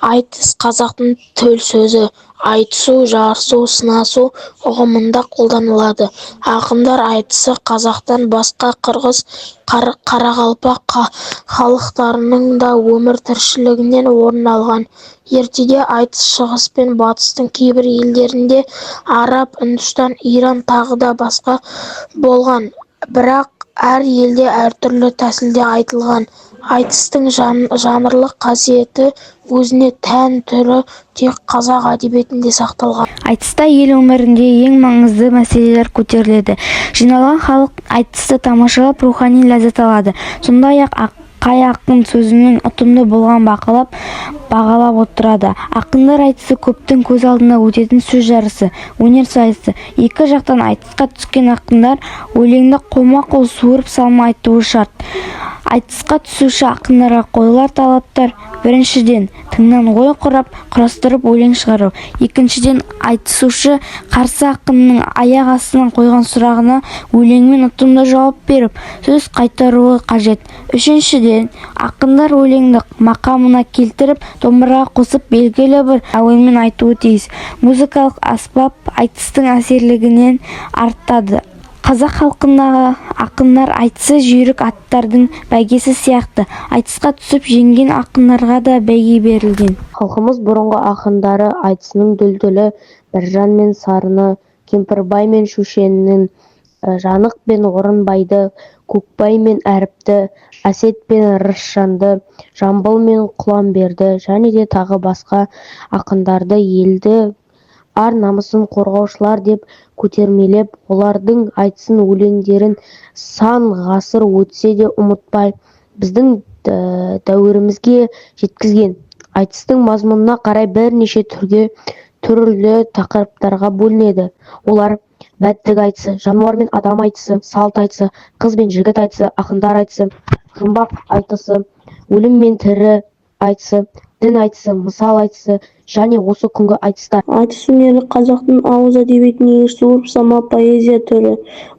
Айтыс қазақтың төл сөзі. Айтысу, жарысу, сынасу ұғымында қолданылады. Ақындар айтысы қазақтан басқа қырғыз, қарақалпақ халықтарының да өмір тіршілігінен орын алған. Ертеде айтыс шығыс пен батыстың кейбір елдерінде, Араб, Үндістан, Иран тағы да басқа болған. Бірақ әр елде әртүрлі тәсілде айтылған. Айтыстың жанрлық қасиеті өзіне тән түрі тек қазақ әдебиетінде сақталған. Айтыста ел өмірінде ең маңызды мәселелер көтеріледі. Жиналған халық айтысты тамашалап рухани ләззат алады. Сондай-ақ қай ақын сөзінің ұтымды болған бағалап отырады. Ақындар айтысы көптің көз алдында өтетін сөз жарысы, өнер сайысы. Екі жақтан айтысқа түскен ақындар өлеңді қолма-қол суырып салмай айтуы шарт. Айтысқа түсуші ақындарға қойылар талаптар: біріншіден, тыңнан ой құрастырып өлең шығару. Екіншіден, айтысушы қарсы ақынның аяқ астынан қойған сұрағына өлеңмен ұтымды жауап беріп, сөз қайтаруы қажет. Үшіншіден, ақындар өлеңді мақамына келтіріп, домбыраға қосып белгілі бір әуенмен айтуы тиіс. Музыкалық аспап айтыстың әсерлілігінен артады. Қазақ халқындағы ақындар айтысы жүйрік аттардың бәйгесі сияқты. Айтысқа түсіп жеңген ақындарға да бәйге берілген. Халқымыз бұрынғы ақындары айтысының дүлдүлі, Біржан мен Сарыны, Кемпірбай мен Шөшеннің, Жанық пен Орынбайды, Көкбай мен Әріпті, Әсет пен Рысжанды, Жамбыл мен Құламберді және де тағы басқа ақындарды елді ар-намысын қорғаушылар деп көтермелеп, олардың айтысын өлеңдерін сан ғасыр өтсе де ұмытпай, біздің дәуірімізге жеткізген. Айтыстың мазмұнына қарай бірнеше түрлі тақырыптарға бөлінеді. Олар: бәттік айтысы, жануар мен адам айтысы, салт айтысы, қыз бен жігіт айтысы, ақындар айтысы, жұмбақ айтысы, өлім мен тірі айтысы, дін айтысы, мысал айтысы және осы күнгі айтыстар. Айтыс өнері қазақтың ауыз әдебиетіндегі суырып салма поэзия түрі.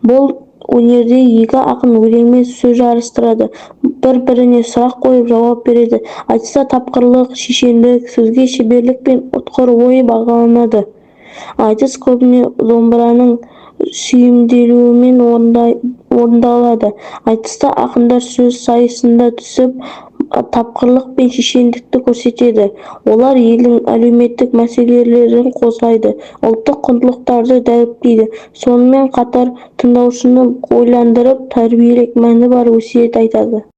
Бұл өнерде екі ақын өлеңмен сөз жарыстырады, бір-біріне сұрақ қойып жауап береді. Айтыста тапқырлық, шешендік, сөзге шеберлік пен ұтқыр ой бағаланады. Айтыс көбіне домбыраның сүйемделуімен орындалады. Айтыста ақындар сөз сайысына түсіп, тапқырлық пен шешендікті көрсетеді. Олар елдің әлеуметтік мәселелерін қозғайды, ұлттық құндылықтарды дәріптейді. Сонымен қатар тыңдаушыны ойландырып, тәрбиелік мәні бар өсиет айтады.